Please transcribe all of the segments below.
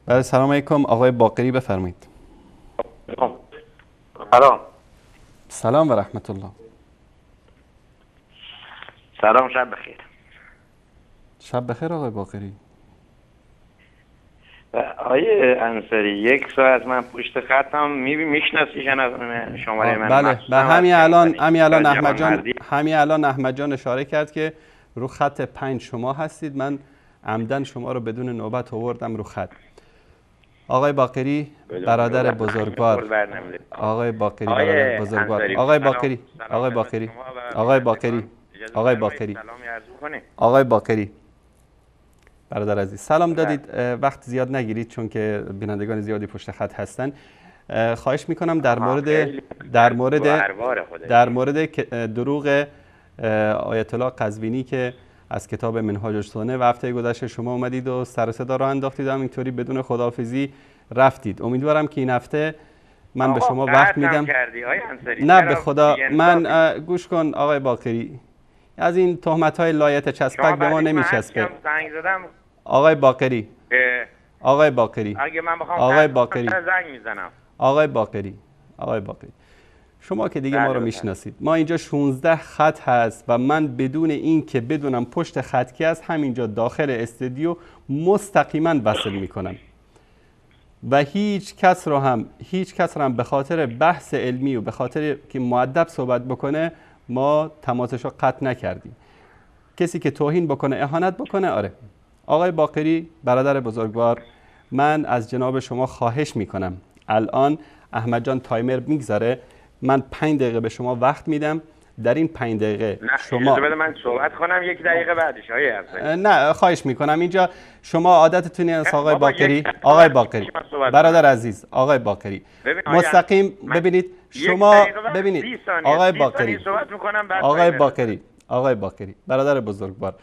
بله سلام علیکم آقای باقری بفرمایید. سلام. سلام و رحمت الله. سلام، شب بخیر. شب بخیر آقای باقری. آقای انصاری، 1 ساعت من پشت خطم میشناسی شماره من؟ بله و همین الان احمد جان اشاره کرد که رو خط 5 شما هستید. من عمدن شما رو بدون نوبت آوردم رو خط. آقای باقری برادر بزرگوار، آقای باقری برادر بزرگوار، آقای باقری، آقای باقری، آقای باقری، آقای باقری، آقای باقری برادر عزیز سلام دادید. وقت زیاد نگیرید چون که بینندگان زیادی پشت خط هستن. خواهش میکنم در مورد دروغ آیت الله قزوینی که از کتاب منهاج السنه و هفته گذشته شما اومدید و سر صدا راه انداختید و همینطوری بدون خداحافظی رفتید. امیدوارم که این هفته من به شما وقت میدم. نه به خدا، من گوش کن آقای باقری، از این تهمت‌های لایت چسبک به ما نمیچسبه. آقای باقری، آقای باقری، آقای باقری، آقای باقری، آقای باقری، شما که دیگه ما رو میشناسید. ما اینجا 16 خط هست و من بدون این که بدونم پشت خط کی هست همینجا داخل استودیو مستقیما وصل میکنم و هیچ کس رو هم به خاطر بحث علمی و به خاطر که مؤدب صحبت بکنه ما تماسش رو قطع نکردیم. کسی که توهین بکنه، اهانت بکنه، آره. آقای باقری برادر بزرگوار، من از جناب شما خواهش میکنم، الان احمد جان تایمر میگذاره، من 5 دقیقه به شما وقت میدم. در این 5 دقیقه شما بده من صحبت کنم 1 دقیقه بعدش. نه خواهش میکنم. اینجا شما عادتتون است آقای باقری، آقای باقری برادر عزیز، آقای باقری مستقیم ببینید شما، ببینید آقای باقری، آقای باقری، آقای باقری برادر بزرگوار،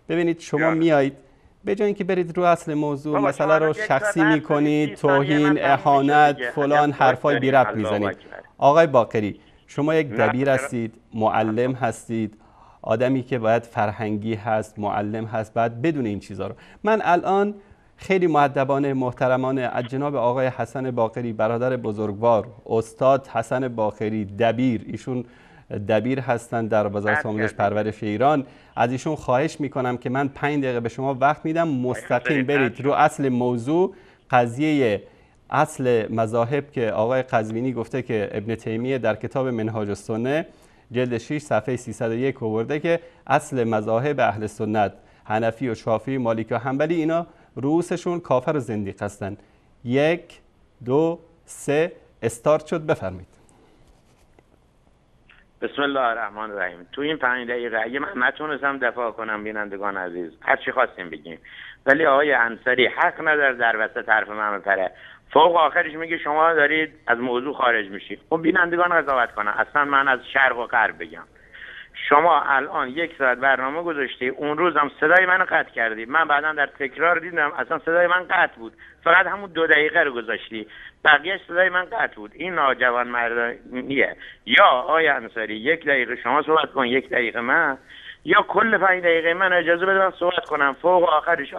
ببینید شما میایید به جای اینکه برید رو اصل موضوع مسئله رو شخصی میکنید، توهین، اهانت، فلان حرفای بی ربط میزنید. آقای باقری شما یک دبیر هستید، معلم هستید، آدمی که باید فرهنگی هست، معلم هست، باید بدون این چیزا رو. من الان خیلی مؤدبانه محترمانه از جناب آقای حسن باقری برادر بزرگوار، استاد حسن باقری دبیر، ایشون دبیر هستند در وزارت آموزش پرورش ایران، از ایشون خواهش میکنم که من 5 دقیقه به شما وقت میدم، مستقیم برید رو اصل موضوع، قضیه اصل مذاهب که آقای قزوینی گفته که ابن تیمیه در کتاب منهاج السنه جلد 6 صفحه 301 آورده که اصل مذاهب اهل سنت حنفی و شافعی مالکی و حنبلی اینا رؤوسشون کافر و زندیق هستن. 1 2 3 استارت شد، بفرمایید. بسم الله الرحمن الرحیم. تو این 5 دقیقه اگه من نتونستم دفاع کنم بینندگان عزیز هر چی خواستیم بگیم، ولی آقای انصاری حق نداره در وسط حرف من بپره. فوق آخرش میگه شما دارید از موضوع خارج میشید. خب بینندگان قضاوت کنن. اصلا من از شرق و غرب بگم. شما الان 1 ساعت برنامه گذاشتی، اون روز هم صدای منو قطع کردی. من بعدا در تکرار دیدم اصلا صدای من قطع بود، فقط همون 2 دقیقه رو گذاشتی، بقیه‌اش صدای من قطع بود. این ناجوان مردانیه. یا آقای انصاری 1 دقیقه شما صحبت کن، 1 دقیقه من، یا کل 5 دقیقه من اجازه بده من صحبت کنم. فوق آخرش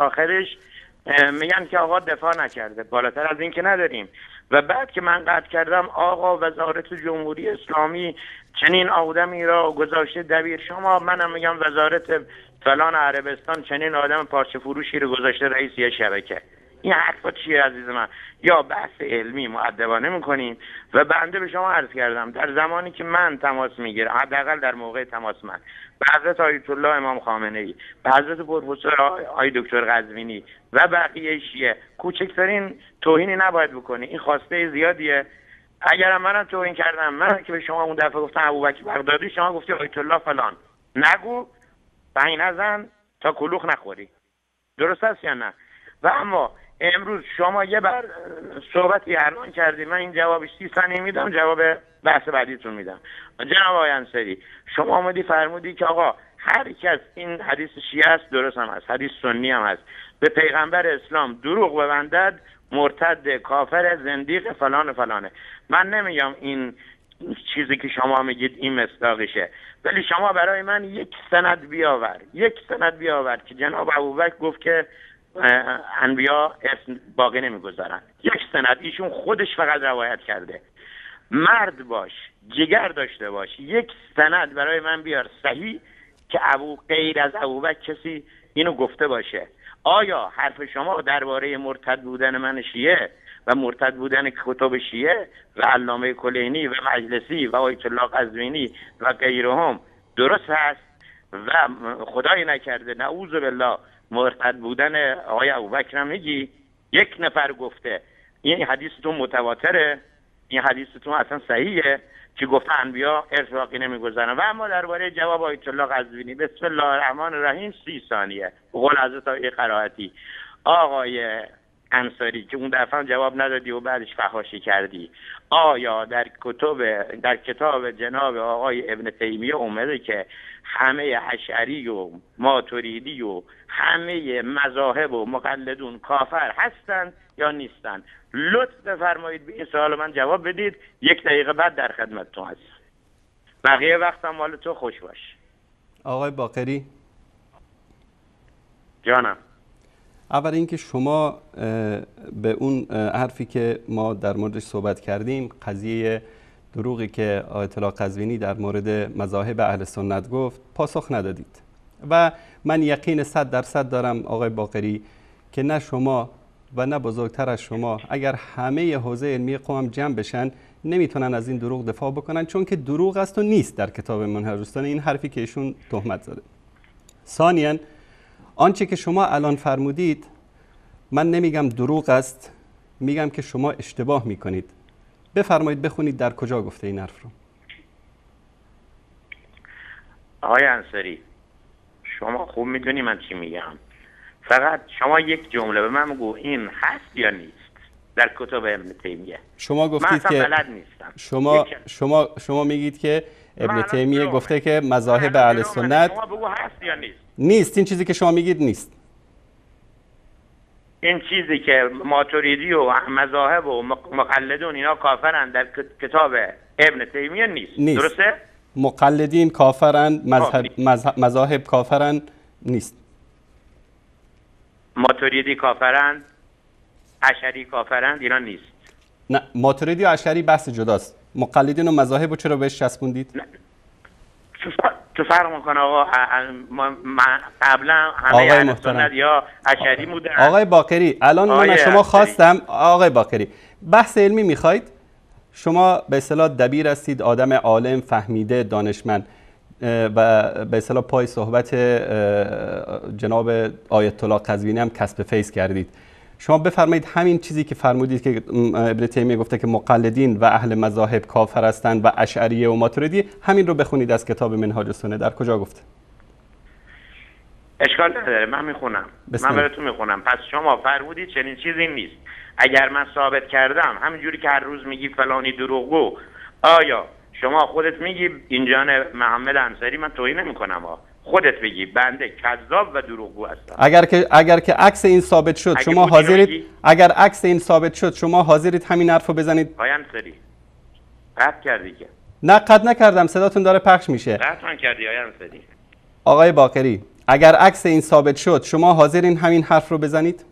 میگن که آقا دفاع نکرده. بالاتر از این که نداریم. و بعد که من قطع کردم آقا وزارت جمهوری اسلامی چنین آدمی را گذاشته دبیر شما، منم میگم وزارت فلان عربستان چنین آدم پارچه فروشی رو گذاشته رئیس یه شبکه. این حرفا چیه عزیز من؟ یا بحث علمی مؤدبانه میکنیم. و بنده به شما عرض کردم در زمانی که من تماس میگیرم، حداقل در موقع تماس من به حضرت آیت الله امام خامنه‌ای، به حضرت پروفسور آقای دکتر قزوینی و بقیه شیعه، کوچکترین توهینی نباید بکنی. این خواسته زیادیه. اگر منم توهین کردم، من که به شما اون دفعه گفتم ابوبکر بغدادی، شما گفتی آیت الله فلان، نگو، بهی نزن تا کلوخ نخوری. درست است یا نه؟ و اما امروز شما یه بار صحبتی اعلان کردی، من این جوابش 30 ثانیه میدم، جواب بحث بعدیتون میدم. جناب آقای انصاری شما آمدی فرمودی که آقا هر کس، این حدیث شیعه است، درست هم هست، حدیث سنی هم هست، به پیغمبر اسلام دروغ ببندد مرتد، کافر، زندیق، فلان فلانه. من نمیگم این چیزی که شما میگید این مصداقشه، ولی شما برای من یک سند بیاور که جناب ابوبکر گفت که انبیا ارث باقی نمیگذارن. یک سند ایشون خودش فقط روایت کرده. مرد باش، جگر داشته باش، یک سند برای من بیار صحیح که غیر از ابوبکر کسی اینو گفته باشه. آیا حرف شما درباره مرتد بودن من شیعه و مرتد بودن کتب شیعه و علامه کلینی و مجلسی و آیت الله قزوینی و غیرهم درست هست؟ و خدای نکرده نعوذ بالله مرتد بودن آقای ابوبکر هم میگی یک نفر گفته این حدیثتون متواتره، این حدیثتون اصلا صحیحه که گفته انبیا ارث باقی نمیگذارن. و اما درباره جواب آیت الله قزوینی بسم الله الرحمن الرحیم 30 ثانیه قول حضرت قرائتی آقای انصاری که اون دفعه جواب ندادی و بعدش فحاشی کردی، آیا در کتاب جناب آقای ابن تیمیه اومده که همه اشعری و ماتریدی و همه مذاهب و مقلدون کافر هستند یا نیستند؟ لطف بفرمایید به این سوال من جواب بدید. 1 دقیقه بعد در خدمتتون هستم. بقیه وقتم مال تو. خوش باش. آقای باقری. جانم. اول اینکه شما به اون حرفی که ما در موردش صحبت کردیم، قضیه دروغی که آیت الله قزوینی در مورد مذاهب اهل سنت گفت، پاسخ ندادید. و من یقین 100% دارم آقای باقری که نه شما و نه بزرگتر از شما اگر همه حوزه علمی قوم جمع بشن نمیتونن از این دروغ دفاع بکنن، چون که دروغ است و نیست در کتاب منهج السنه این حرفی که ایشون تهمت زده. ثانیاً آنچه که شما الان فرمودید من نمیگم دروغ است، میگم که شما اشتباه میکنید. بفرمایید بخونید در کجا گفته این حرف رو. آقای انصاری شما خوب میدونی من چی میگم، فقط شما یک جمله به من بگو این هست یا نیست در کتاب ابن تیمیه. شما گفتید که بلد نیستم. شما میگید که ابن تیمیه گفته که مذاهب اهل سنت شما بگو هست یا نیست. نیست. این چیزی که شما میگید نیست. این چیزی که ماتریدی و مذاهب و مقلدون اینا کافرن در کتاب ابن تیمیه نیست. درسته؟ مقلدین کافرن، مذاهب کافرن نیست. ماتریدی کافرن، اشعری کافرن، اینا نیست. نه، ماتریدی و اشعری بحث جداست. مقلدین و مذاهب رو چرا بهش چسبوندید؟ تو فرق میکنه آقا. قبلا همه اهل سنت یا اشعری بودن. آقای باقری الان من از شما خواستم، آقای باقری بحث علمی میخواید؟ شما به اصطلاح دبیر هستید، آدم عالم فهمیده دانشمند و به اصطلاح پای صحبت جناب آیت الله قزوینی هم کسب فیض کردید. شما بفرمایید همین چیزی که فرمودید که ابن تیمیه گفته که مقلدین و اهل مذاهب کافر هستند و اشعریه و ماتریدی، همین رو بخونید از کتاب منهاج السنه. در کجا گفته؟ اشکال نداره، من میخونم. من براتون میخونم. پس شما فرمودید چنین چیزی نیست. اگر من ثابت کردم همینجوری که هر روز میگی فلانی دروغگو، آیا شما خودت میگی اینجان محمد انصاری من توهین نمیکنم، خودت بگی بنده کذاب و دروغگو هستم. اگر که عکس این ثابت شد شما حاضرید؟ اگر عکس این ثابت شد شما حاضرید همین حرفو بزنید؟ آقای انصاری قطع کردی که؟ نه قطع نکردم، صداتون داره پخش میشه. قطع کردی آقای انصاری. آقای باقری اگر عکس این ثابت شد شما حاضرین همین حرف رو بزنید؟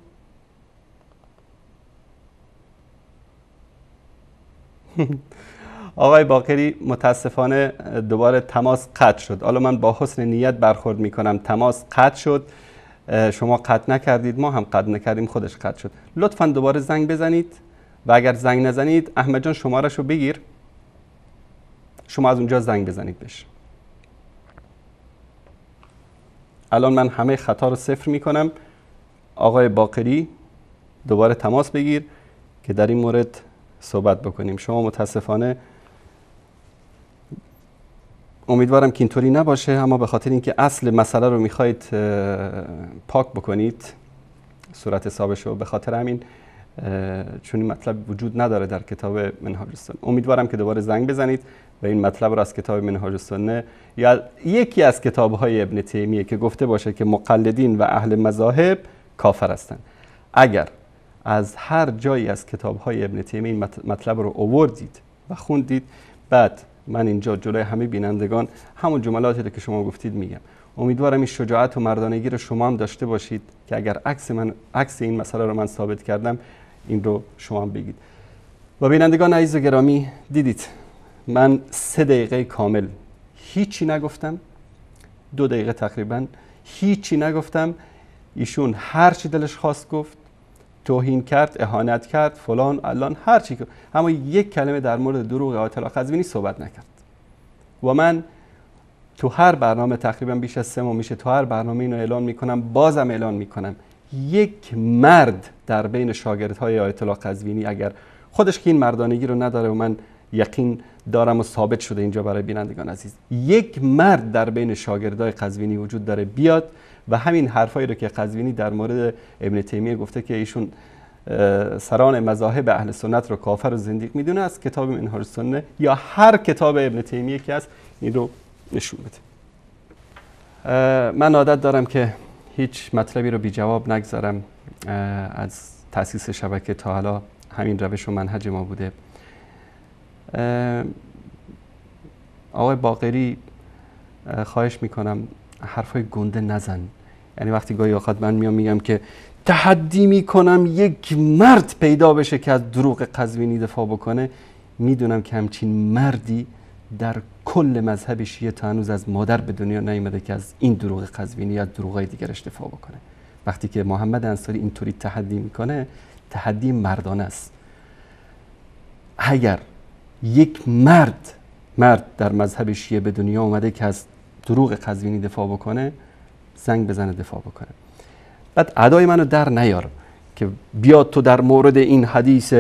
آقای باقری متاسفانه دوباره تماس قطع شد. حالا من با حسن نیت برخورد میکنم، تماس قطع شد، شما قطع نکردید، ما هم قطع نکردیم، خودش قطع شد. لطفاً دوباره زنگ بزنید و اگر زنگ نزنید احمد جان شماره‌شو بگیر، شما از اونجا زنگ بزنید بهش. الان من همه خطا رو صفر میکنم. آقای باقری دوباره تماس بگیر که در این مورد صحبت بکنیم. شما متاسفانه امیدوارم که اینطوری نباشه، اما به خاطر اینکه اصل مسئله رو میخواید پاک بکنید صورت حسابش رو، به خاطر همین چون این مطلب وجود نداره در کتاب منهاج السنه. امیدوارم که دوباره زنگ بزنید و این مطلب رو از کتاب منهاج السنه یا یکی از کتاب‌های ابن تیمیه که گفته باشه که مقلدین و اهل مذاهب کافر هستند. اگر از هر جایی از کتاب‌های ابن تیمیه این مطلب رو آوردید و خوندید، بعد من اینجا جلوی همه بینندگان همون جملاتی که شما گفتید میگم. امیدوارم این شجاعت و مردانگی رو شما هم داشته باشید که اگر عکس این مسئله رو من ثابت کردم این رو شما هم بگید. و بینندگان عزیز و گرامی، دیدید من 3 دقیقه کامل هیچی نگفتم، 2 دقیقه تقریبا هیچی نگفتم. ایشون هر چی دلش خواست گفت، توهین کرد، اهانت کرد، فلان الان هر چی، اما یک کلمه در مورد دروغ آیت الله قزوینی صحبت نکرد. و من تو هر برنامه تقریبا بیش از 3 ماه میشه تو هر برنامه اینو اعلان میکنم، بازم اعلان میکنم، یک مرد در بین شاگردهای آیت الله قزوینی اگر خودش که این مردانگی رو نداره و من یقین دارم و ثابت شده اینجا برای بینندگان عزیز، یک مرد در بین شاگردای قزوینی وجود داره بیاد و همین حرفایی رو که قزوینی در مورد ابن تیمیه گفته که ایشون سران مذاهب اهل سنت رو کافر و زندیق میدونه، از کتاب منهاج السنه یا هر کتاب ابن تیمیه که هست این رو نشون بده. من عادت دارم که هیچ مطلبی رو بی جواب نگذارم. از تأسیس شبکه تا حالا همین روش و منهج ما بوده. آقای باقری خواهش میکنم حرفای گنده نزن. یعنی وقتی گاهی اوقات من میگم که تحدی میکنم یک مرد پیدا بشه که از دروغ قزوینی دفاع بکنه، میدونم که همچین مردی در کل مذهب شیعه تا هنوز از مادر به دنیا نیامده که از این دروغ قزوینی یا دروغای دیگرش دفاع بکنه. وقتی که محمد انصاری اینطوری تحدی میکنه، تحدی مردانه است. اگر یک مرد در مذهب شیعه به دنیا اومده که از دروغ قزوینی دفاع بکنه، زنگ بزنه دفاع بکنه. بعد ادای منو در نیار که بیاد تو در مورد این حدیث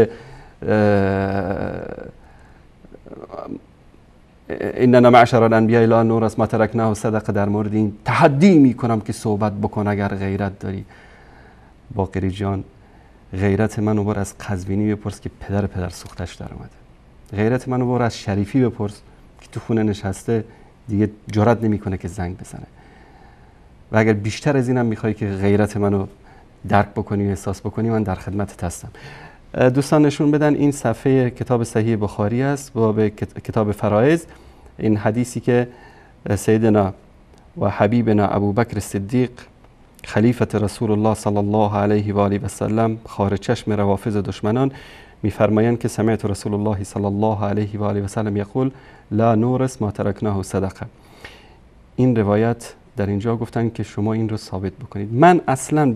اننا معشر الانبیاء لا نورث ما ترکناه صدقه، در مورد این تحدی میکنم که صحبت بکن اگر غیرت داری. باقری جان، غیرت منو بر از قزوینی بپرس که پدر سوختش در اومده. غیرت منو بر از شریفی بپرس که تو خونه نشسته دیگه جرئت نمیکنه که زنگ بزنه. و اگر بیشتر از اینم میخوای که غیرت منو درک بکنی و احساس بکنی، من در خدمتت هستم. دوستان نشون بدن این صفحه کتاب صحیح بخاری است، باب کتاب فرائض. این حدیثی که سیدنا و حبیبنا ابوبکر صدیق خلیفت رسول الله صلی الله علیه و آله و سلم، خار چشم روافض دشمنان، میفرمایند که سمعت رسول الله صلی الله علیه و آله و سلم یقول لا نورث ما ترکناه صدقه. این روایت در اینجا گفتن که شما این رو ثابت بکنید. من اصلا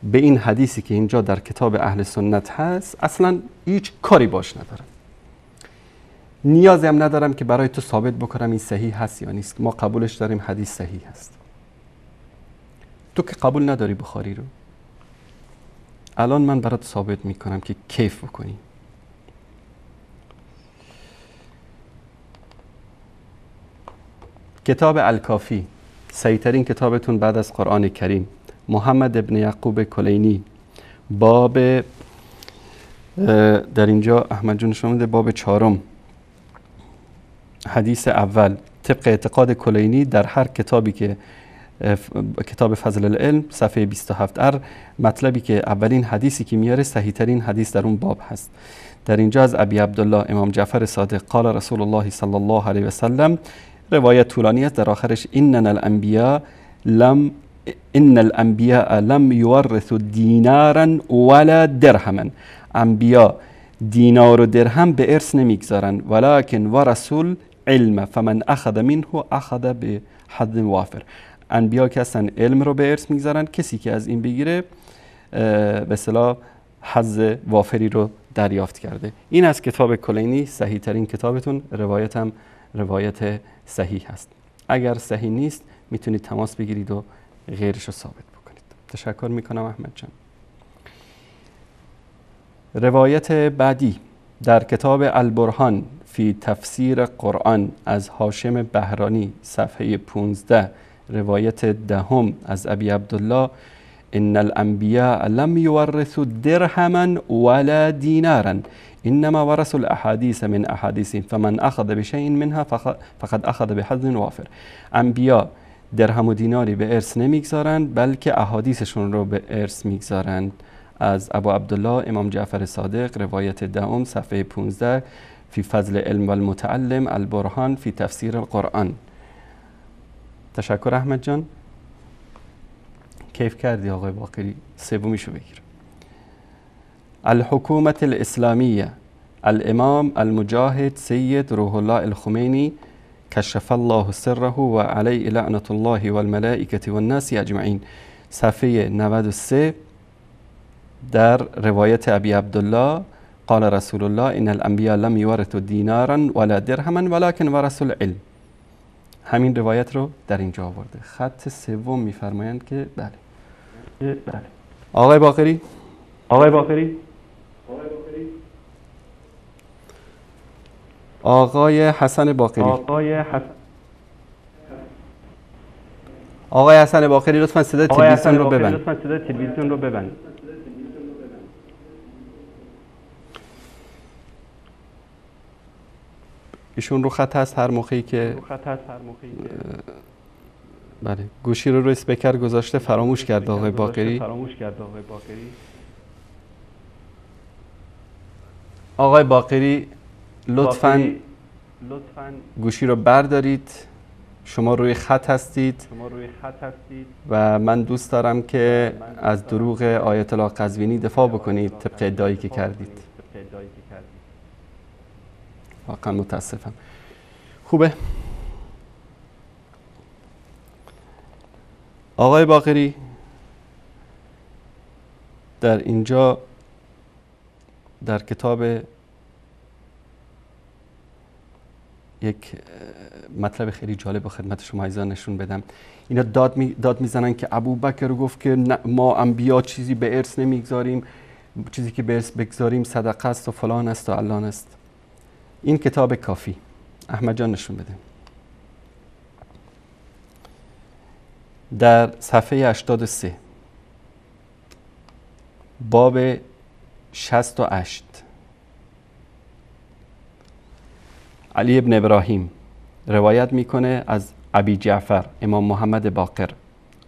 به این حدیثی که اینجا در کتاب اهل سنت هست اصلا هیچ کاری باش ندارم. نیازی هم ندارم که برای تو ثابت بکنم این صحیح هست یا نیست. ما قبولش داریم، حدیث صحیح هست. تو که قبول نداری بخاری رو، الان من برات ثابت میکنم که کیف بکنی. کتاب الکافی، سعی‌ترین کتابتون بعد از قرآن کریم، محمد ابن یعقوب کلینی، باب در اینجا احمد جون شما باب 4 حدیث اول، طبق اعتقاد کلینی در هر کتابی که کتاب فضل العلم صفحه 27 مطلبی که اولین حدیثی که میاره صحیح ترین حدیث در اون باب هست. در اینجا از ابی عبدالله امام جعفر صادق قال رسول الله صلی الله علیه و سلم، روایت طولانی است، در آخرش ان الانبیاء لم یورثوا دینارا ولا درهما. انبیا دینار و درهم به ارث نمیگذارن، ولکن ورثوا العلم فمن اخذ منه اخذ بحظ وافر. انبیا که هستن علم رو به ارث میگذارن، کسی که از این بگیره به اصطلاح حظ وافری رو دریافت کرده. این از کتاب کلینی، صحیح ترین کتابتون. روایت هم روایت صحیح هست. اگر صحیح نیست میتونید تماس بگیرید و غیرش رو ثابت بکنید. تشکر میکنم احمد جان. روایت بعدی در کتاب البرهان فی تفسیر قرآن از هاشم بهرانی صفحه 15، روایت 10 از ابی عبدالله ان الانبیاء لم یورثوا درهما ولا دینارا انما ورثوا الاحادیث من احادیثهم فمن اخذ بشیء منها فقد اخذ بحظ وافر. انبیا درهم و دیناری به ارث نمیگذارند بلکه احادیثشون رو به ارث میگذارند. از ابو عبدالله امام جعفر صادق، روایت 10 صفحه 15 فی فضل علم و المتعلم البرهان فی تفسیر القرآن. تشکر احمد جان. کیف کردی آقای باقری. سومیشو بگیر. الحكومة الإسلامية الإمام المجاهد سيد روح الله الخميني كشف الله سره وعليه لعنة الله والملائكة والناس أجمعين. صفحه 93 در روایت ابی عبدالله قال رسول الله ان الانبیاء لم یورثوا دینارا ولا درهما ولكن ورثوا العلم. همین روایت رو در اینجا آورده. خط سوم میفرمایند که بله. آقای باقری. آقای حسن باقری. آقای حسن باقری لطفا صدای تلویزیون رو ببند. ایشون رو خط هست هر موقعی که بله گوشی رو اسپیکر گذاشته فراموش کرد آقای باقری. آقای باقری لطفاً گوشی رو بردارید. شما روی خط هستید و من دوست دارم که از دروغ آیت الله قزوینی دفاع بکنید طبق ادعایی که کردید. واقعا متاسفم. خوبه آقای باقری در اینجا در کتاب یک مطلب خیلی جالب خدمت شما عزیزان نشون بدم. اینا داد میزنن که ابوبکر رو گفت که ما انبیا چیزی به ارث نمیگذاریم، چیزی که به ارث بگذاریم صدقه است و فلان است و علان است. این کتاب کافی. احمد جان نشون بده. در صفحه 83 باب 68 علی ابن ابراهیم روایت میکنه از ابی جعفر امام محمد باقر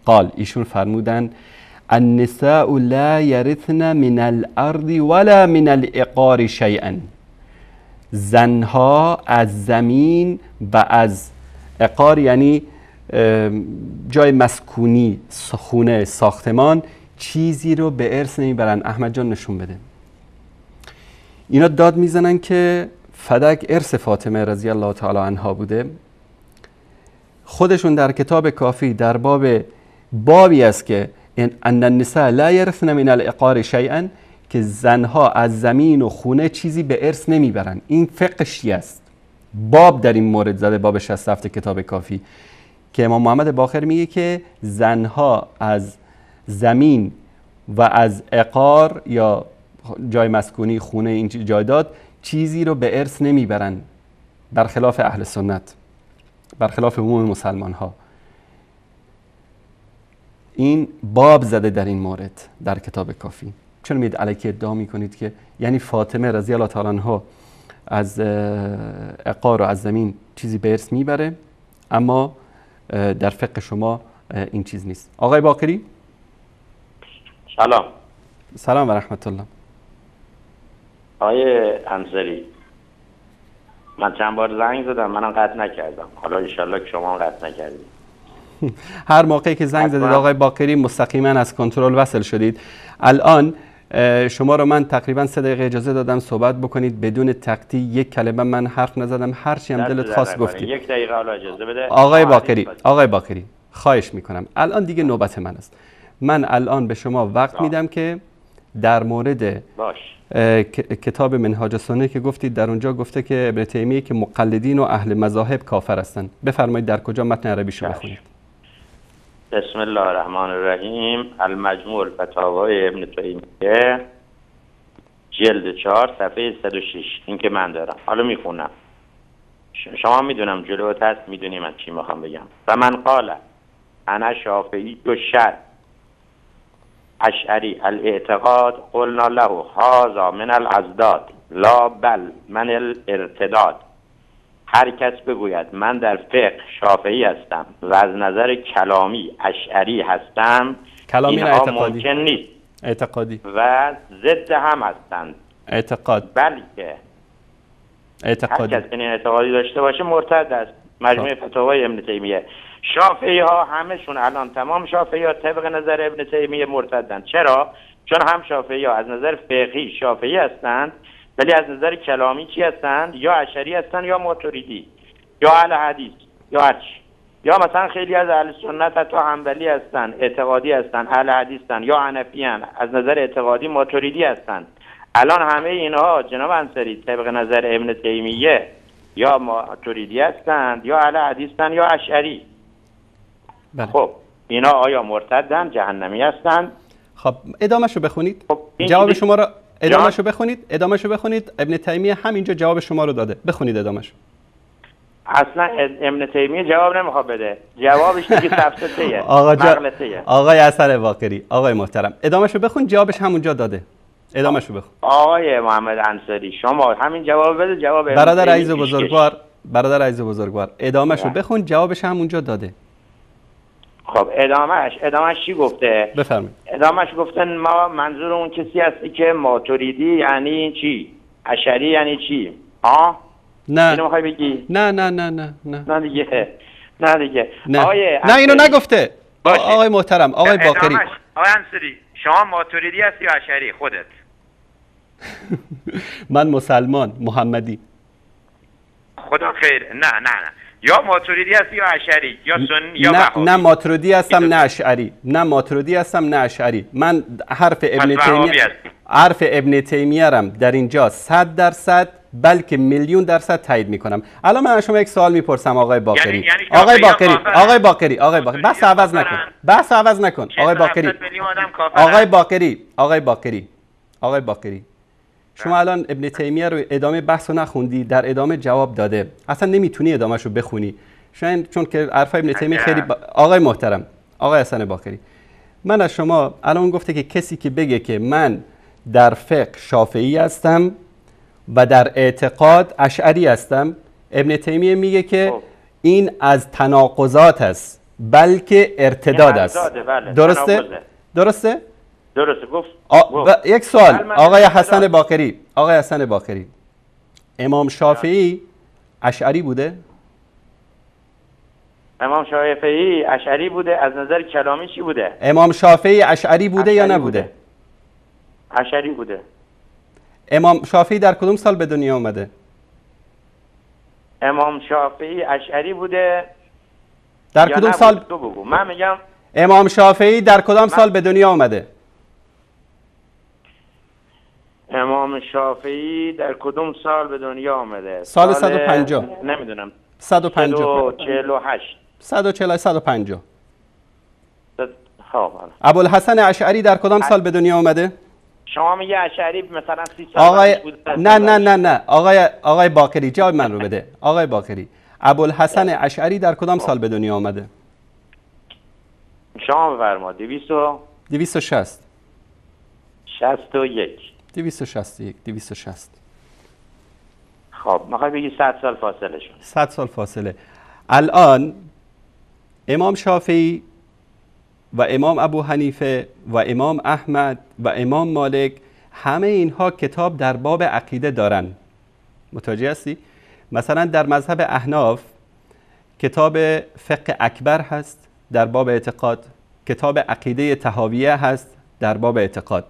قال ایشون فرمودن النساء لا يرثن من الارض ولا من العقار شيئا. زنها از زمین و از عقار یعنی جای مسکونی خونه ساختمان چیزی رو به ارث نمیبرن. احمد جان نشون بده. اینا داد میزنن که فدک ارث فاطمه رضی الله تعالی عنها بوده. خودشون در کتاب کافی در بابی است که ان النساء لا يرثن من العقار شيئا که زنها از زمین و خونه چیزی به ارث نمیبرن. این فقه شیعه است. باب در این مورد زده، باب 67 کتاب کافی، که امام محمد باقر میگه که زنها از زمین و از عقار یا جای مسکونی خونه این جایداد چیزی رو به ارث نمیبرن، برخلاف اهل سنت، برخلاف عموم مسلمان ها. این باب زده در این مورد در کتاب کافی. چون میاد علیکی ادعا میکنید که یعنی فاطمه رضی الله تعالی عنها از عقار و از زمین چیزی به ارث میبره، اما در فقه شما این چیز نیست. آقای باقری. سلام و رحمت الله. آقای انصاری، من چند بار زنگ زدم، منم قطع نکردم. حالا انشالله که شما هم قطع نکردید. هر موقعی که زنگ زدید آقای باقری مستقیما از کنترل وصل شدید. الان شما رو من تقریبا 3 دقیقه اجازه دادم صحبت بکنید بدون تقطیع. یک کلمه من حرف نزدم، هر چی هم دلت خواست گفتی. 1 دقیقه حالا اجازه بده. آقای باقری خواهش میکنم، الان دیگه نوبت من است. من الان به شما وقت میدم که در مورد کتاب منهاج السنه که گفتید در اونجا گفته که ابن تیمیه که مقلدین و اهل مذاهب کافر هستند. بفرمایید در کجا متن عربیشو بخونید. بسم الله الرحمن الرحیم. المجموع الفتاوی ابن تیمیه جلد 4 صفحه 106. این که من دارم، حالا میخونم. شما میدونم جلوت هست، میدونی من چی میخوام بگم. و من قال انا شافعی و شر اشعری الاعتقاد قلنا له هذا من الازداد لا بل من الارتداد. هر کس بگوید من در فقه شافعی هستم و از نظر کلامی اشعری هستم، اینها ممکن نیست. اعتقادی و ضد هم هستند. اعتقاد. بلکه اعتقادی. هر کس این اعتقادی داشته باشه مرتد است. مجموع فتاوای ابن تیمیه شافعی ها همشون الان تمام شافعی ها طبق نظر ابن تیمیه مرتدن. چرا؟ چون هم شافعی ها از نظر فقهی شافعی هستند ولی از نظر کلامی چی هستند؟ یا اشعری هستند یا ماتریدی یا اهل حدیث یا هرچی. یا مثلا خیلی از اهل سنت حتی حنبلی هستند، اعتقادی هستند، اهل حدیث هستند، یا حنفی هستند، از نظر اعتقادی ماتریدی هستند. الان همه اینها جناب انصاری طبق نظر ابن تیمیه یا ماتریدی هستند یا اهل حدیث هستند یا اشعری. بله. خب اینا آیا مرتدن، جهنمی هستند؟ خب ادامهشو بخونید. خب جواب شما رو ادامهشو بخونید. ابن تیمیه همینجا جواب شما رو داده. بخونید ادامهشو. اصلا ابن تیمیه جواب نمیخواد بده. جوابش دیگه سفسطه‌ایه. آقای حسن باقری، آقای محترم، ادامهشو بخون. جوابش همونجا داده. ادامهشو بخون. آقای محمد انصاری شما همین جواب بده. جواب برادر عزیز و بزرگوار، ادامهشو بخون. جوابش همونجا داده. خب ادامهش چی گفته؟ بفرمایید. ادامهش گفتن ما منظور اون کسی هستی که ماتریدی یعنی چی؟ اشعری یعنی چی؟ نه اینو میخوای بگی؟ نه دیگه. نه اینو نگفته. آقای محترم، آقای باقری. آقای انصاری شما ماتریدی هستی یا اشعری خودت؟ من مسلمان محمدی. خدا خیر. نه یا ماتریدی هستی یا اشعری یا سنی یا وهابی. نه ماتریدی هستم نه اشعری. من حرف ابن تیمیه رم در اینجا 100% بلکه میلیون درصد تایید میکنم. الان من از شما یک سوال میپرسم آقای باقری. یعنی آقای باقری بس عوض نکن. آقای باقری شما الان ابن تیمیه رو ادامه بحث رو نخوندی، در ادامه جواب داده. اصلا نمیتونی ادامهشو بخونی. چون که حرف ابن تیمیه خیلی آقای محترم، آقای حسن باقری، من از شما الان گفته که کسی که بگه که من در فقه شافعی هستم و در اعتقاد اشعری هستم، ابن تیمیه میگه که این از تناقضات است بلکه ارتداد است. بله. درسته گفت. یک سوال آقای حسن باقری، امام شافعی اشعری بوده؟ امام شافعی اشعری بوده. از نظر کلامی چی بوده؟ امام شافعی اشعری بوده یا نبوده؟ اشعری بوده. امام شافعی در کدوم سال به دنیا آمده؟ امام شافعی اشعری بوده. در کدوم سال؟ من میگم امام شافعی در کدام سال به دنیا آمده؟ امام شافعی در کدوم سال به دنیا آمده؟ سال 150. نمیدونم. 150. 148. 150. خب ابوالحسن اشعری در کدام سال به دنیا آمده؟ شما میگه اشعری مثلا 30 سال بود. نه آقای باقری جواب من رو بده. آقای باقری ابوالحسن اشعری در کدام سال به دنیا آمده؟ شما بفرما. 260. 61. 260. خب میخوای بگی 100 سال فاصله شد. 100 سال فاصله. الان امام شافعی و امام ابو حنیفه و امام احمد و امام مالک همه اینها کتاب در باب عقیده دارن. متوجه هستی؟ مثلا در مذهب احناف کتاب فقه اکبر هست در باب اعتقاد، کتاب عقیده طحاویه هست در باب اعتقاد.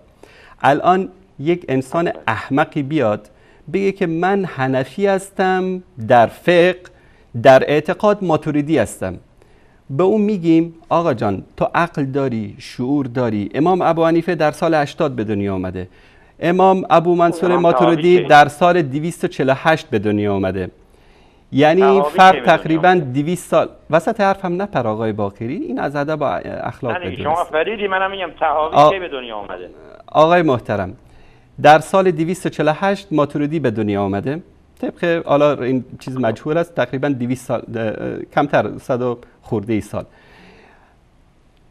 الان یک انسان احمقی بیاد بگه که من حنفی هستم در فقه، در اعتقاد ماتریدی هستم، به اون میگیم آقا جان تو عقل داری، شعور داری. امام ابو حنیفه در سال 80 به دنیا آمده. امام ابو منصور ماتریدی در سال 248 به دنیا آمده. یعنی فرق تقریبا 200 سال. وسط حرفم نپر آقای باقری، این از ادب و اخلاق بدونید. شما فریدی، منم میگم طحاوی به دنیا آمده. آقای محترم در سال 248 ماتریدی به دنیا آمده. طبق حالا این چیز مجهول است، تقریبا 200 سال کمتر، 100 خورده ای سال.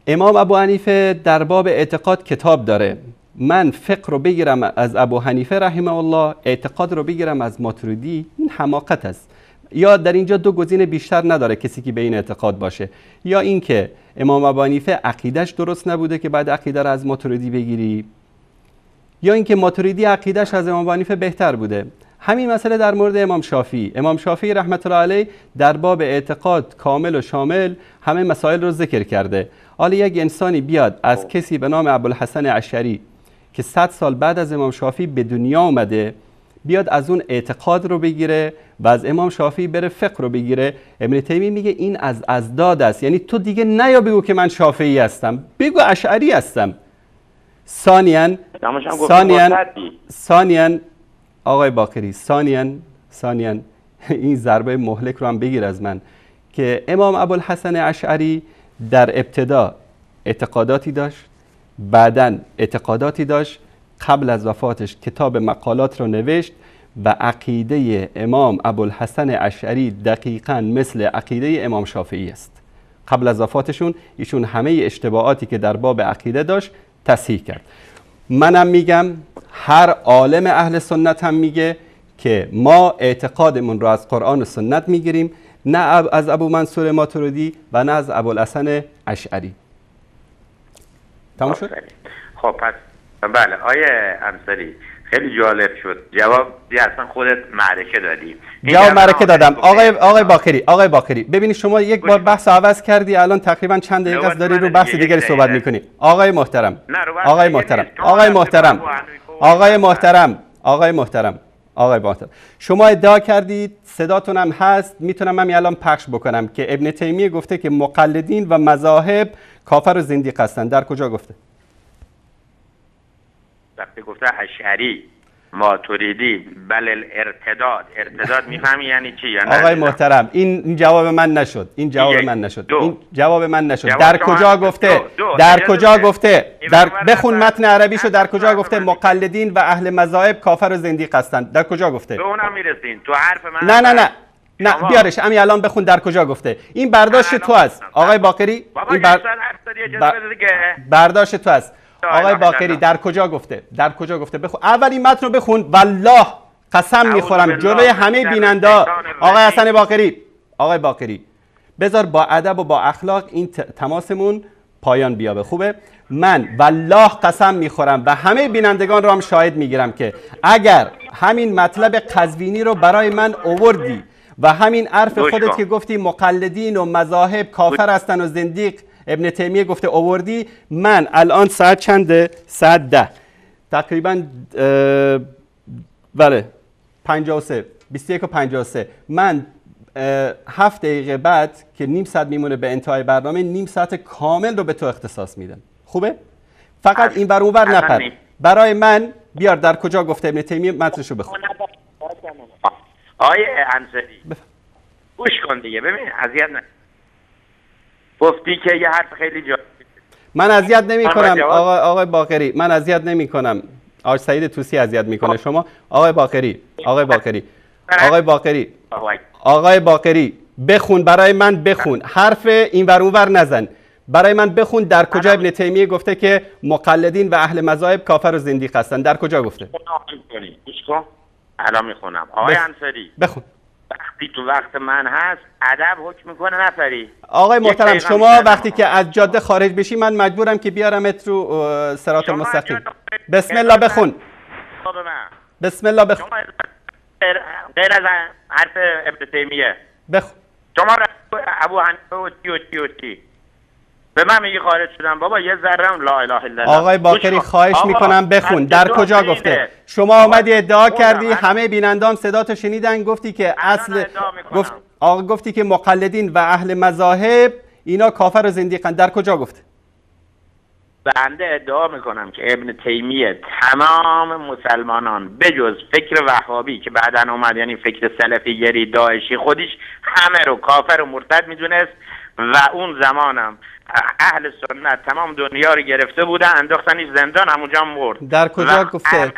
امام ابو حنیفه در باب اعتقاد کتاب داره. من فقه رو بگیرم از ابو حنیفه رحمه الله، اعتقاد رو بگیرم از ماتریدی، این حماقت است. یا در اینجا دو گزینه بیشتر نداره کسی که به این اعتقاد باشه، یا اینکه امام ابو حنیفه عقیدش درست نبوده که بعد عقیده رو از ماتریدی بگیری، یا اینکه ماتریدی عقیدش از امام ابو حنیفه بهتر بوده. همین مسئله در مورد امام شافعی. امام شافعی رحمت الله علیه در باب اعتقاد کامل و شامل همه مسائل رو ذکر کرده. حالا یک انسانی بیاد از کسی به نام ابوالحسن اشعری که 100 سال بعد از امام شافعی به دنیا اومده، بیاد از اون اعتقاد رو بگیره و از امام شافعی بره فقه رو بگیره، ابن تیمیه میگه این از ازداد است. یعنی تو دیگه نیا بگو که من شافعی هستم، بگو اشعری هستم. ثانیاً آقای باقری، ثانیاً این ضربه مهلک رو هم بگیر از من که امام ابوالحسن اشعری در ابتدا اعتقاداتی داشت، بعداً اعتقاداتی داشت، قبل از وفاتش کتاب مقالات رو نوشت و عقیده امام ابوالحسن اشعری دقیقاً مثل عقیده امام شافعی است. قبل از وفاتشون ایشون همه اشتباهاتی که در باب عقیده داشت تصحیح کرد. منم میگم، هر عالم اهل سنت هم میگه که ما اعتقادمون رو از قرآن و سنت میگیریم، نه از ابو منصور ماتریدی و نه از ابوالحسن اشعری. تمام شد؟ خب پس بله آیه انصاری خیلی جالب شد. جواب اصلا خودت معرکه دادی. جواب معرکه دادم. آقای باقری ببینید شما یک بار بحث عوض کردی، الان تقریبا چند دقیقه است داری رو بحث دیگری صحبت میکنی. آقای محترم شما ادعا کردید، صداتون هم هست، میتونم همین الان پخش بکنم که ابن تیمیه گفته که مقلدین و مذاهب کافر و زندیق هستند. در کجا گفته؟ وقتی گفته اشعری ماتریدی بل ارتداد میفهمی یعنی چی؟ یعنی آقای محترم این جواب من نشد. این جواب من نشد. در کجا گفته؟ بخون متن عربیشو. در کجا گفته مقلدین و اهل مذاهب کافر و زندیق هستند؟ در کجا گفته؟ به اونم میرسین. تو حرف من نه بیارش همین الان بخون در کجا گفته. این برداشت تو است آقای باقری. این برداشت تو است آقای باقری. در کجا گفته؟ بخون اولین متن رو بخون. والله قسم میخورم جلوی همه بیننده. آقای باقری بذار با ادب و با اخلاق این تماسمون پایان بیابه. خوبه؟ من والله قسم میخورم و همه بینندگان رو هم شاهد میگیرم که اگر همین مطلب قزوینی رو برای من آوردی و همین حرف خودت که گفتی مقلدین و مذاهب کافر هستن و زندیق ابن تیمیه گفته آوردی، من الان ساعت چنده؟ ساعت 10 تقریبا بله 53 21 و 53. من 7 دقیقه بعد که نیم ساعت میمونه به انتهای برنامه، نیم ساعت کامل رو به تو اختصاص میدم. خوبه؟ فقط این ور اون ور نپر. برای من بیار در کجا گفته ابن تیمیه متنشو بخون. آیه انصاری گوش کن دیگه، ببین اذیت نه. گفتی که یه حرف خیلی جالب. من اذیت نمی‌کنم آقای باقری، من اذیت نمی‌کنم. آقای سعید طوسی اذیت می‌کنه شما. آقای باقری بخون برای من، بخون. حرف این ور اون ور نزن. برای من بخون در کجا ابن تیمیه گفته که مقلدین و اهل مذاهب کافر و زندیق هستن. در کجا گفته؟ گوش کن. الان میخونم. آقای انصاری بخون. وقتی تو وقت من هست ادب حکم میکنه نفری. آقای محترم شما وقتی که از جاده خارج بشی من مجبورم که بیارمت رو صراط المستقیم. بسم الله بخون. غیر از حرف ابن تیمیه بخون. شما ابو حنیفه و چی به من میگی خارج شدم؟ بابا یه ذره لا اله الا الله. آقای باقری خواهش میکنم بخون. در کجا گفته؟ شما آمدی ادعا کردی، همه بینندام صداتو شنیدن، گفتی که اصل گفتی که مقلدین و اهل مذاهب اینا کافر و زندیقن. در کجا گفته؟ بنده ادعا میکنم که ابن تیمیه تمام مسلمانان بجز فکر وهابی که بعدن اومد، یعنی فکر سلفی گری داعشی، خودش همه رو کافر و مرتد میدونست و اون زمانم اهل سنت تمام دنیا رو گرفته بودن، انداختنش زندان، همونجا مرد. در کجا گفته؟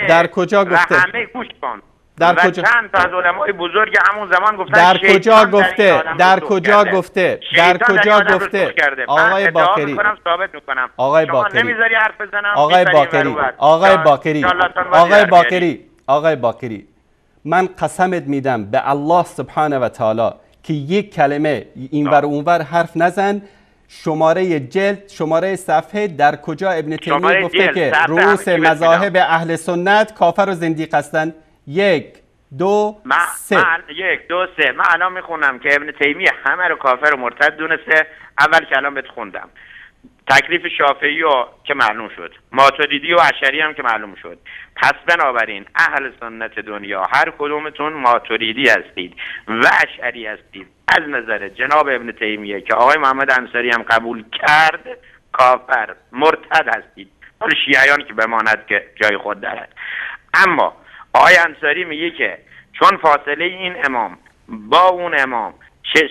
در کجا گفته؟ همه گوش کن. در کجا؟ چند تا از علمای بزرگ همون زمان گفتن در کجا گفته؟ در کجا گفته؟ در کجا گفته؟ آقای باقری، ثابت میکنم. آقای باقری نمیذاری حرف بزنم. آقای باقری من قسمت میدم به الله سبحانه و تعالی که یک کلمه اینور اونور حرف نزن. شماره جلد، شماره صفحه، در کجا ابن تیمیه گفته که رؤوس مذاهب اهل سنت کافر و زندیق هستند؟ 1 2 3 1 2 3 من الان میخونم که ابن تیمیه همه رو کافر و مرتد دونسته. اول کلام بهت خوندم. تکلیف شافعی رو که معلوم شد، ماتریدی و اشعری هم که معلوم شد. پس بنابراین اهل سنت دنیا هر کدومتون ماتریدی هستید و اشعری هستید، از نظر جناب ابن تیمیه که آقای محمد انصاری هم قبول کرد، کافر مرتد هستید. حالا شیعیان که بماند که جای خود دارد. اما آقای انصاری میگه که چون فاصله این امام با اون امام 60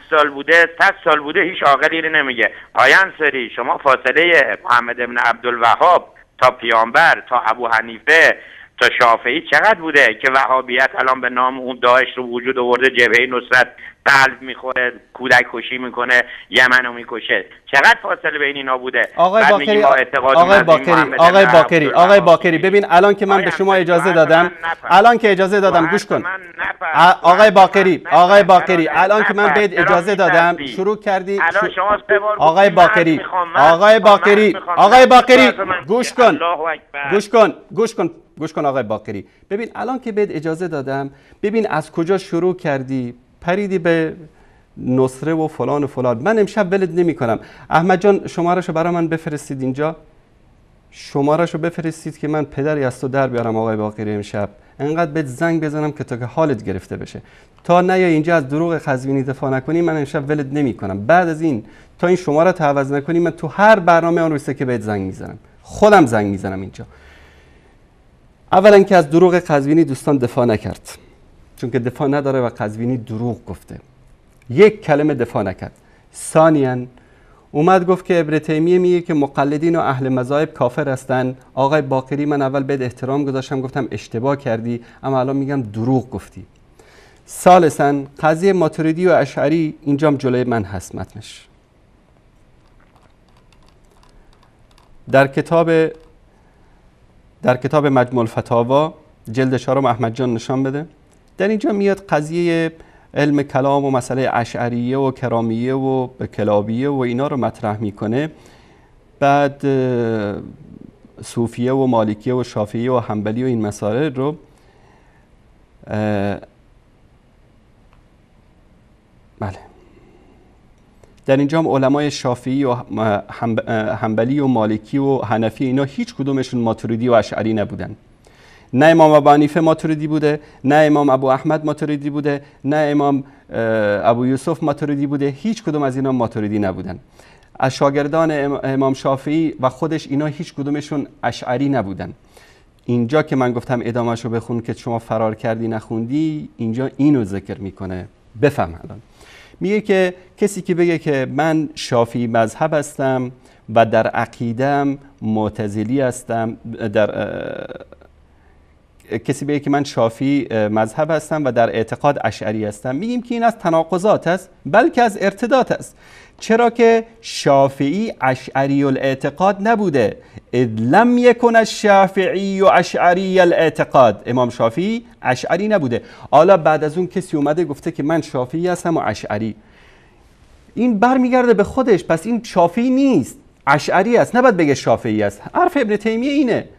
سال بوده، 100 سال بوده، هیچ عاقلی رو نمیگه. آقای انصاری شما فاصله محمد ابن عبدالوهاب تا پیامبر تا ابو حنیفه تا شافعی چقدر بوده که وهابیت الان به نام اون داعش رو وجود آورده، جبهه نصرت قلب میخوره، کودک کشی میکنه، یمن رو میکشه؟ چقدر فاصله بین اینا بوده؟ آقای باقری ببین الان که من به شما اجازه دادم، الان که اجازه دادم گوش کن. آقای باقری الان که من بهت اجازه دادم شروع کردی. آقای باقری گوش کن آقای باقری. ببین الان که بهت اجازه دادم، ببین از کجا شروع کردی، پریدی به نصره و فلان و فلان. من امشب ولت نمی کنم. احمد جان شماره‌شو برای من بفرستید اینجا، شماره‌شو بفرستید که من پدری از تو در بیارم. آقای باقری امشب انقدر بهت زنگ بزنم که تا که حالت گرفته بشه. تا نیای اینجا از دروغ قزوینی دفاع نکنی، من امشب ولت نمی کنم. بعد از این تا این شماره رو عوض نکنی، من تو هر برنامه اون روسته که بهت زنگ میزنم، خودم زنگ میزنم اینجا. اولا که از دروغ قزوینی دوستان دفاع نکرد، چون که دفاع نداره و قزوینی دروغ گفته، یک کلمه دفاع نکرد. ثانیاً اومد گفت که ابن تیمیه میگه که مقلدین و اهل مذاهب کافر هستن. آقای باقری من اول بهت احترام گذاشتم، گفتم اشتباه کردی، اما الان میگم دروغ گفتی. ثالثاً قضیه ماتریدی و اشعری اینجام جلوی من هست متنش. در کتاب مجموع الفتاوا جلد 4 احمد جان نشان بده. در اینجا میاد قضیه علم کلام و مسئله اشعریه و کرامیه و کلابیه و اینا رو مطرح میکنه. بعد صوفیه و مالکیه و شافعیه و حنبلی و این مسائل رو بله. در اینجا هم علمای شافعی و حنبلی و مالکی و حنفی اینا هیچ کدومشون ماتریدی و اشعری نبودن. نه امام ابو حنیفه ماتریدی بوده، نه امام ابو احمد ماتریدی بوده، نه امام ابو یوسف ماتریدی بوده. هیچ کدوم از اینا ماتریدی نبودن. از شاگردان امام شافعی و خودش اینا هیچ کدومشون اشعری نبودن. اینجا که من گفتم ادامه‌شو بخون که شما فرار کردی نخوندی، اینجا اینو ذکر میکنه. بفهم الان. میگه که کسی که بگه که من شافعی مذهب هستم و در عقیدم معتزلی هستم، کسی بگه که من شافعی مذهب هستم و در اعتقاد اشعری هستم، میگیم که این از تناقضات است، بلکه از ارتداد است. چرا که شافعی اشعری الاعتقاد نبوده. اذ لم یکن الشافعی و اشعری الاعتقاد. امام شافعی اشعری نبوده. حالا بعد از اون کسی اومده گفته که من شافعی هستم و اشعری. این برمیگرده به خودش. پس این شافعی نیست، اشعری است. نباید بگه شافعی است. حرف ابن تیمیه اینه،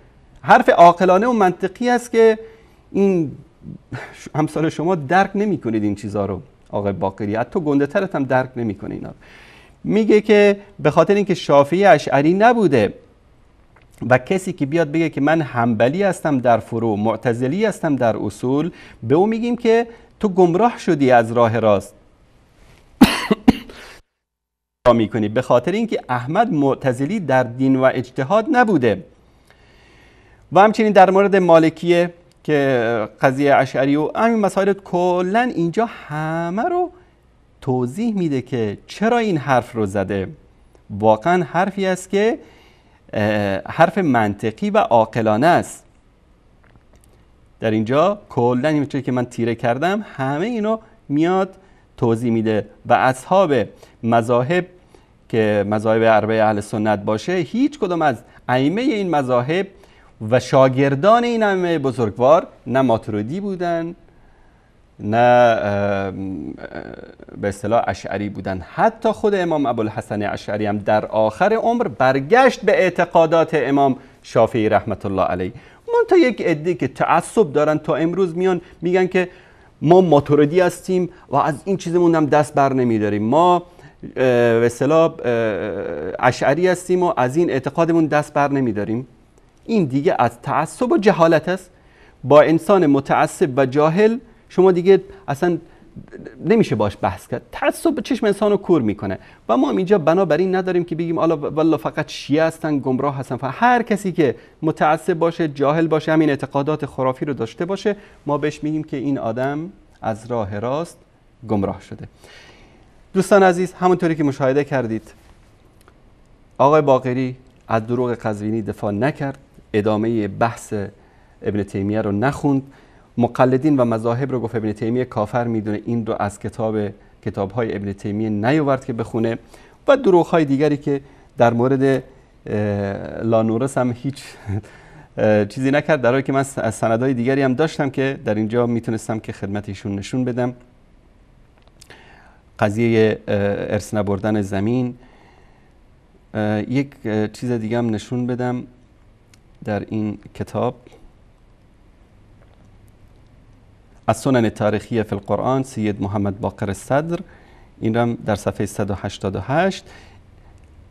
حرف عاقلانه و منطقی است که این امثال شما درک نمی کنید این چیزها رو. آقای باقری حتی گنده ترت هم درک نمی کنه اینا. میگه که به خاطر اینکه شافعی اشعری نبوده و کسی که بیاد بگه که من حنبلی هستم در فروع، معتزلی هستم در اصول، به او میگیم که تو گمراه شدی از راه راست. میکنی به خاطر اینکه احمد معتزلی در دین و اجتهاد نبوده. و همچنین در مورد مالکیه که قضیه اشعری و همین مسائل کلا اینجا همه رو توضیح میده که چرا این حرف رو زده. واقعا حرفی است که حرف منطقی و عاقلانه است. در اینجا کلا این چیزی که من تیره کردم همه اینو میاد توضیح میده. و اصحاب مذاهب که مذاهب اربعه اهل سنت باشه، هیچ کدوم از ائمه این مذاهب و شاگردان این ائمه بزرگوار نه ماتریدی بودن نه به اصطلاح اشعری بودن. حتی خود امام ابوالحسن اشعری هم در آخر عمر برگشت به اعتقادات امام شافعی رحمت الله علیه. تا یک عده که تعصب دارن تا امروز میان میگن که ما ماتوریدی هستیم و از این چیزمون هم دست بر نمیداریم، ما به اصطلاح اشعری هستیم و از این اعتقادمون دست بر نمیداریم. این دیگه از تعصب و جهالت است. با انسان متعصب و جاهل شما دیگه اصلا نمیشه باش بحث کرد. تعصب به چشم انسانو کور میکنه و ما اینجا بنابراین نداریم که بگیم والله فقط شیعه هستن گمراه هستن. هر کسی که متعصب باشه، جاهل باشه، همین اعتقادات خرافی رو داشته باشه، ما بهش میگیم که این آدم از راه راست گمراه شده. دوستان عزیز، همونطوری که مشاهده کردید آقای باقری از دروغ قزوینی دفاع نکرد، ادامه بحث ابن تیمیه رو نخوند، مقلدین و مذاهب رو گفت ابن تیمیه کافر میدونه، این رو از کتاب‌های ابن تیمیه نیاورد که بخونه و دروغ‌های دیگری که در مورد لانورس هم هیچ چیزی نکرد، در حالی که من از سندهای دیگری هم داشتم که در اینجا میتونستم که خدمت ایشون نشون بدم. قضیه ارث نبردن زمین، یک چیز دیگه هم نشون بدم در این کتاب از سنن تاریخی فی القرآن سید محمد باقر الصدر، این را در صفحه 188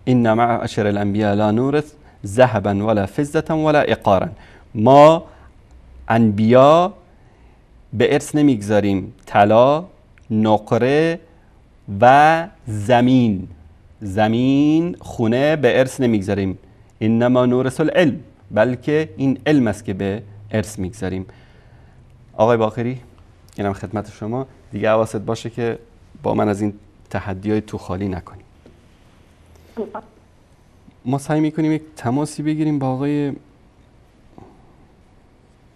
این معاشر الانبیاء لا نورث ذهبا ولا فضة ولا عقارا، ما انبیا به ارث نمیگذاریم طلا، نقره و زمین خونه به ارث نمیگذاریم، انما نورث العلم، بلکه این علم است که به ارث میگذاریم. آقای باقری اینم خدمت شما، دیگه حواست باشه که با من از این تحدی‌های تو خالی نکنیم. ما سعی میکنیم یک تماسی بگیریم با آقای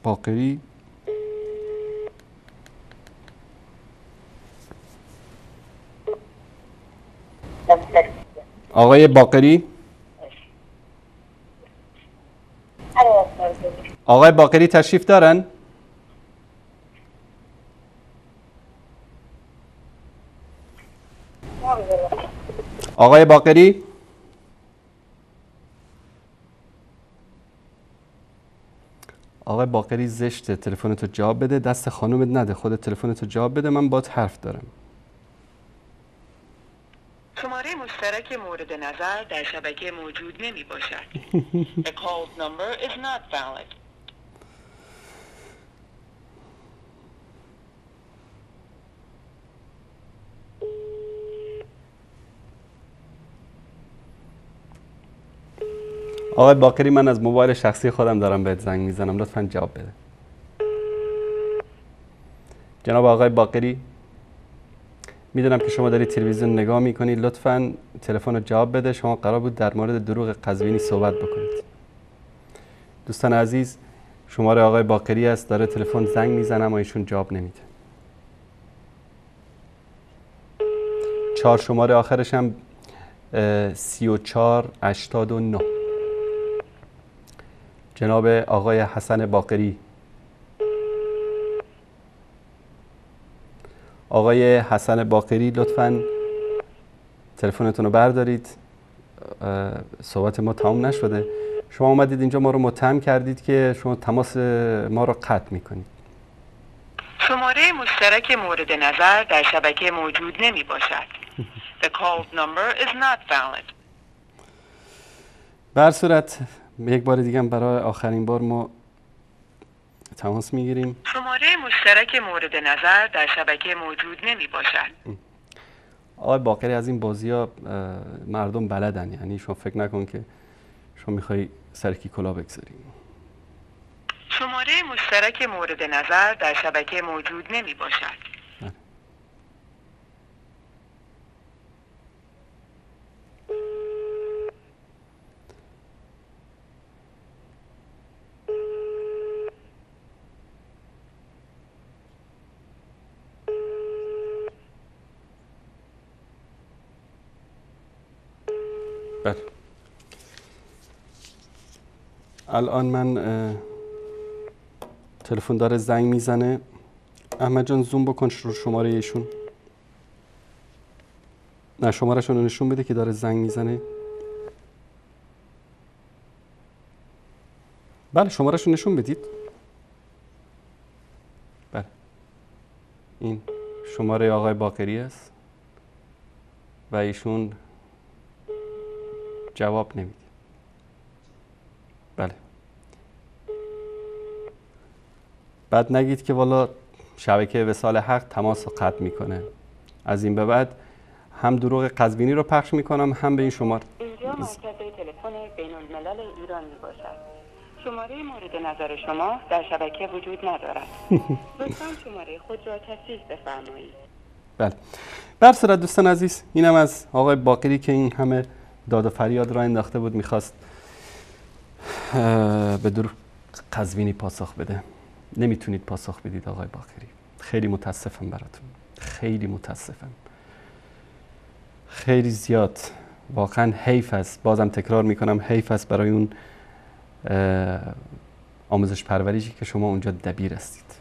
باقری. آقای باقری، آقای باقری تشریف دارن؟ آقای باقری، آقای باقری زشته، تلفنتو جواب بده، دست خانومت نده، خودت تلفنتو جواب بده، من باهات حرف دارم. شماره مشترک مورد نظر در شبکه موجود نمی باشد. The called number is not valid. آقای باقری، من از موبایل شخصی خودم دارم بهت زنگ میزنم، لطفاً جواب بده. جناب آقای باقری، میدونم که شما دارید تلویزیون نگاه میکنید، لطفاً تلفن رو جواب بده. شما قرار بود در مورد دروغ قزوینی صحبت بکنید. دوستان عزیز، شماره آقای باقری است، داره تلفن زنگ میزنه اما ایشون جواب نمیده. 4 شماره آخرش هم 3489. جناب آقای حسن باقری. آقای حسن باقری، لطفاً تلفنتون رو بردارید، صحبت ما تمام نشده. شما اومدید اینجا ما رو متهم کردید که شما تماس ما رو قطع میکنید. شماره مشترک مورد نظر در شبکه موجود نمی باشد. The called number is not valid. به هر صورت یک بار دیگه برای آخرین بار ما تماس میگیریم. شماره مشترک مورد نظر در شبکه موجود نمی باشد. آقای باقری، از این بازی ها مردم بلدن، یعنی شما فکر نکن که شما میخوای سرکی کلا بگذاری. شماره مشترک مورد نظر در شبکه موجود نمی باشد. بله. الان من تلفن داره زنگ میزنه. احمد جان زوم بکن رو شماره ایشون. نه، شماره‌شون رو نشون بده که داره زنگ میزنه. بله شماره‌شو نشون بدید. بله این شماره آقای باقری است و ایشون جواب نمیده. بله بعد نگید که والا شبکه وصال حق تماس رو قطع میکنه. از این به بعد هم دروغ قزوینی رو پخش میکنم هم به این شماره. اینجا مرکز تلفن بین الملل ایران میباشد. شماره مورد نظر شما در شبکه وجود ندارد. لطفاً شماره خود را تصحیح بفرمایید. بله بر صورت دوستان عزیز، اینم از آقای باقری که این همه داد و فریاد را انداخته بود، میخواست به دروغ قزوینی پاسخ بده. نمیتونید پاسخ بدید آقای باقری. خیلی متاسفم براتون، خیلی متاسفم، خیلی زیاد. واقعا حیف است، بازم تکرار میکنم، حیف است برای اون آموزش پروریشی که شما اونجا دبیر هستید.